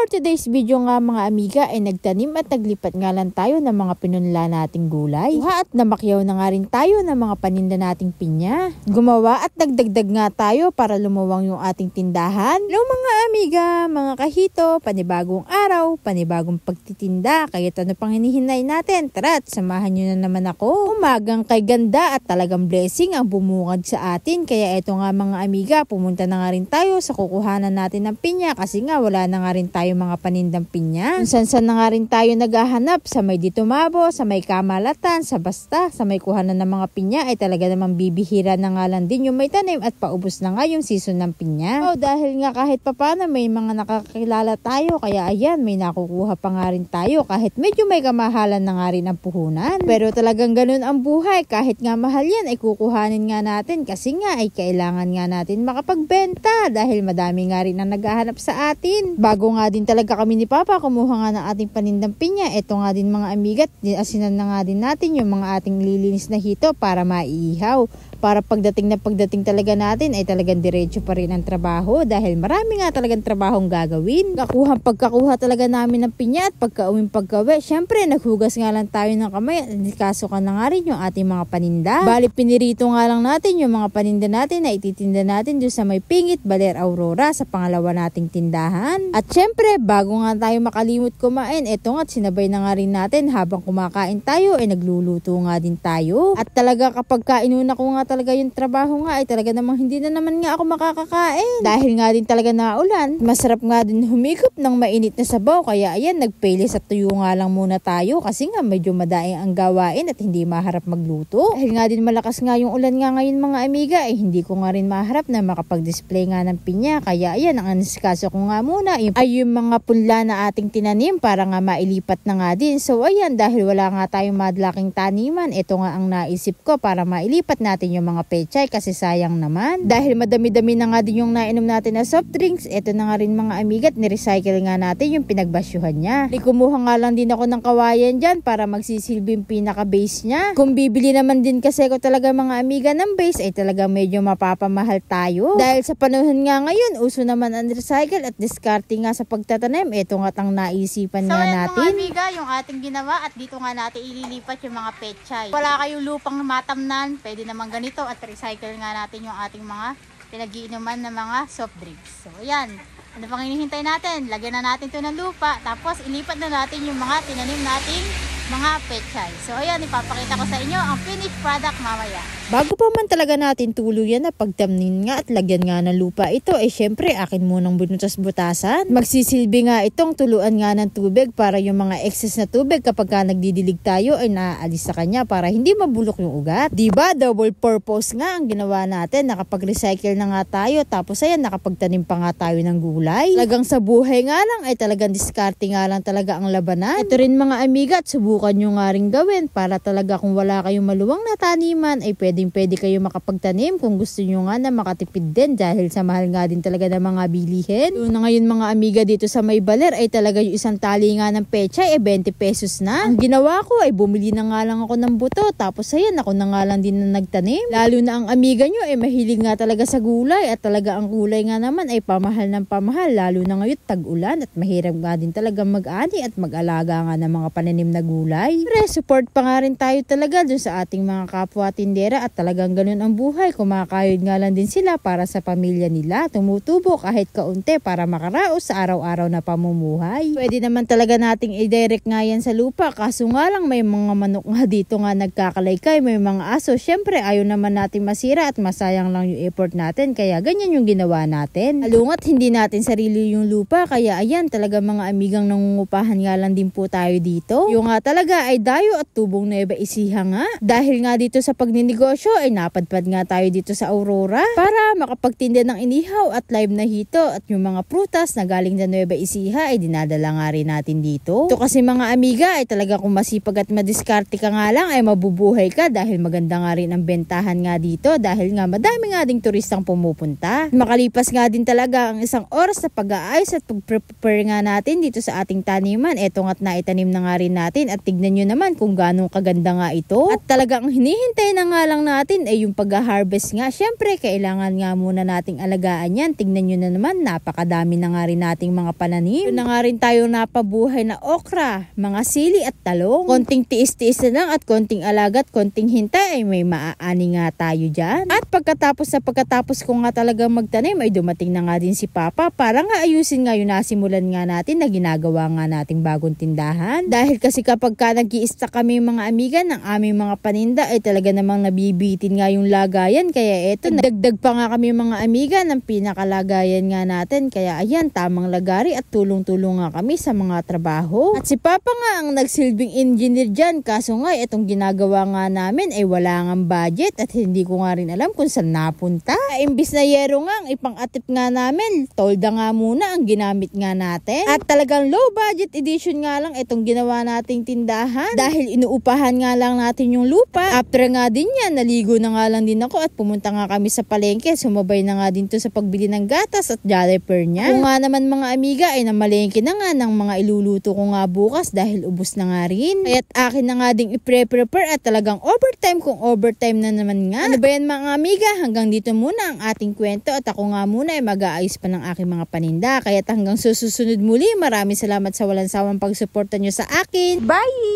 for today's video nga mga amiga ay nagtanim at naglipat nga lang tayo ng mga pinunla nating gulay. Kuha at namakyaw na nga rin tayo ng mga paninda nating pinya. Gumawa at nagdagdag nga tayo para lumawang yung ating tindahan. Hello mga amiga, mga kahito, panibagong araw, panibagong pagtitinda. Kaya ano pang hinihinay natin? Tara at samahan nyo na naman ako. Umagang kay ganda at talagang blessing ang bumungad sa atin. Kaya eto nga mga amiga, pumunta na nga rin tayo sa kukuhanan natin ng pinya kasi nga wala na nga rin tayo mga panindang pinya. San na nga rin tayo naghahanap sa may dito mabo, sa may kamalatan, sa basta, sa may kuhanan ng mga pinya ay talaga namang bibihira na nga lang din yung may tanim at paubos na nga yung season ng pinya. So dahil nga kahit papano may mga nakakilala tayo kaya ayan may nakukuha pa nga rin tayo kahit medyo may kamahalan na nga rin ang puhunan. Pero talagang ganun ang buhay, kahit nga mahal yan ay kukuhanin nga natin kasi nga ay kailangan nga natin makapagbenta dahil madami nga rin ang naghahanap sa atin. Bago nga din talaga kami ni Papa kumuha nga ng ating panindang pinya, eto nga din mga amigat, asinan na nga din natin yung mga ating lilinis na hito para maiihaw. Para pagdating talaga natin ay talagang diretso pa rin ang trabaho dahil marami nga talagang trabahong gagawin. Pagkakuha talaga namin ng pinya at pagka-uwi, syempre naghugas nga lang tayo ng kamay at kaso ka na nga rin yung ating mga paninda. Bali pinirito nga lang natin yung mga paninda natin na ititinda natin doon sa may Pingit, Baler, Aurora sa pangalawa nating tindahan. At syempre bago nga tayo makalimot kumain, eto nga sinabay na nga rin natin habang kumakain tayo ay nagluluto nga din tayo. At talaga kapag kainuna ko nga talaga yung trabaho nga ay talaga namang hindi na naman nga ako makakakain. Dahil nga din talaga naulan, masarap nga din humigop ng mainit na sabaw kaya ayan nagpayless at tuyo nga lang muna tayo kasi nga medyo madaing ang gawain at hindi maharap magluto. Dahil nga din malakas nga yung ulan nga ngayon mga amiga ay hindi ko nga rin maharap na makapag-display nga ng pinya kaya ayan ang ansikaso ko nga muna ay yung mga punla na ating tinanim para nga mailipat na nga din. So ayan dahil wala nga tayong madlaking taniman, ito nga ang naisip ko para mailipat natin yung mga pechay kasi sayang naman. Dahil madami-dami na nga din yung nainom natin na soft drinks, eto na nga rin mga amigat, ni-recycle nga natin yung pinagbasyuhan niya. Kumuha nga lang din ako ng kawayan dyan para magsisilbing pinaka-base niya. Kung bibili naman din kasi ko talaga mga amiga ng base ay talaga medyo mapapamahal tayo. Dahil sa panahon nga ngayon, uso naman ang recycle at discarding nga sa pagtatanim. Eto nga tang naisipan nga natin. Mga amiga, yung ating ginawa at dito nga natin ililipat yung mga pechay. Wala kayong lupang matamnan, pwede naman ganito at recycle nga natin yung ating mga pinag-iinuman na mga soft drinks. So ayan, ano pang hinihintay natin? Lagyan na natin ito ng lupa tapos ilipat na natin yung mga tinanim nating mga pechay. So ayan, ipapakita ko sa inyo ang finished product mamaya. Bago pa man talaga natin tuluyan na pagtamnin nga at lagyan nga ng lupa ito, eh syempre akin munang bunutas-butasan. Magsisilbi nga itong tuluan nga ng tubig para yung mga excess na tubig kapag ka nagdidilig tayo ay naaalis sa kanya para hindi mabulok yung ugat. Diba? Double purpose nga ang ginawa natin. Nakapag-recycle na nga tayo tapos ayan nakapagtanim pa nga tayo ng gulay. Talagang sa buhay nga lang ay talagang diskarte nga lang talaga ang labanan. Ito rin mga amiga at subukan nyo nga rin gawin para talaga kung wala kayong maluwang na taniman ay pwede kayo makapagtanim kung gusto nyo nga na makatipid din dahil sa mahal nga din talaga ng mga bilihin. So na ngayon mga amiga dito sa may Baler ay talaga yung isang tali nga ng pechay ay 20 pesos na. Ang ginawa ko ay bumili na nga lang ako ng buto tapos ayan ako na nga lang din na nagtanim. Lalo na ang amiga nyo ay mahilig nga talaga sa gulay at talaga ang gulay nga naman ay pamahal ng pamahal lalo na ngayon tag-ulan at mahirap nga din talaga mag-ani at mag-alaga nga ng mga pananim na gulay. Pero support pa nga rin tayo talaga dun sa ating mga kapwa tindera at talagang ganun ang buhay. Kumakayod nga lang din sila para sa pamilya nila. Tumutubo kahit kaunti para makaraos sa araw-araw na pamumuhay. Pwede naman talaga nating i-direct nga yan sa lupa. Kaso nga lang may mga manok nga dito nga nagkakalaykay. May mga aso. Syempre ayaw naman natin masira at masayang lang yung effort natin. Kaya ganyan yung ginawa natin. Alungat hindi natin sarili yung lupa. Kaya ayan talaga mga amigang nangungupahan nga lang din po tayo dito. Yung nga talaga ay dayo at tubong Nueva Ecija nga. Dahil nga dito sa pagninegosyo ay napadpad nga tayo dito sa Aurora para makapagtinda ng inihaw at live na hito at yung mga prutas na galing sa Nueva Ecija ay dinadala nga rin natin dito. Ito kasi mga amiga ay talaga kung masipag at madiskarte ka nga lang ay mabubuhay ka dahil maganda nga rin ang bentahan nga dito dahil nga madami nga ding turistang pumupunta. Makalipas nga din talaga ang isang oras sa pag-aayos at pag-prepare nga natin dito sa ating taniman. Eto nga't naitanim na nga rin natin at tignan nyo naman kung gaano kaganda nga ito. At talagang hinihintay na nga lang lang natin ay yung pag-harvest nga. Syempre, kailangan nga muna nating alagaan yan. Tingnan nyo na naman, napakadami na nga rin nating mga pananim. Yun na nga rin tayo napabuhay na okra, mga sili at talong. Konting tiis-tiis na lang at konting alaga at konting hintay ay may maaani nga tayo dyan. At pagkatapos ko nga talagang magtanim ay dumating na nga din si Papa para nga ayusin nga yung nasimulan nga natin na ginagawa nga nating bagong tindahan. Dahil kasi kapag nag-i-stock kami mga amiga ng aming mga paninda ay talaga namang nabibitin nga yung lagayan. Kaya eto, nagdagdag pa nga kami mga amiga ng pinakalagayan nga natin. Kaya ayan, tamang lagari at tulong-tulong nga kami sa mga trabaho. At si Papa nga ang nagsilbing engineer dyan. Kaso nga itong ginagawa nga namin ay wala nga budget at hindi ko nga rin alam kung saan napunta. Imbis na yero nga ang ipang-atip nga namin, tolda nga muna ang ginamit nga natin. At talagang low budget edition nga lang itong ginawa nating tindahan. Dahil inuupahan nga lang natin yung lupa. After nga din yan, naligo na nga lang din ako at pumunta nga kami sa palengke. Sumabay na nga din to sa pagbili ng gatas at jolliper niya. Kung nga naman mga amiga ay namalengke na nga ng mga iluluto ko nga bukas dahil ubos na nga rin. Kaya't akin na nga ding i-prepare at talagang overtime kung overtime na naman nga. Ano ba yan mga amiga? Hanggang dito muna ang ating kwento at ako nga muna ay mag-aayos pa ng aking mga paninda. Kaya't hanggang susunod muli, maraming salamat sa walang sawang pagsuporta nyo sa akin. Bye!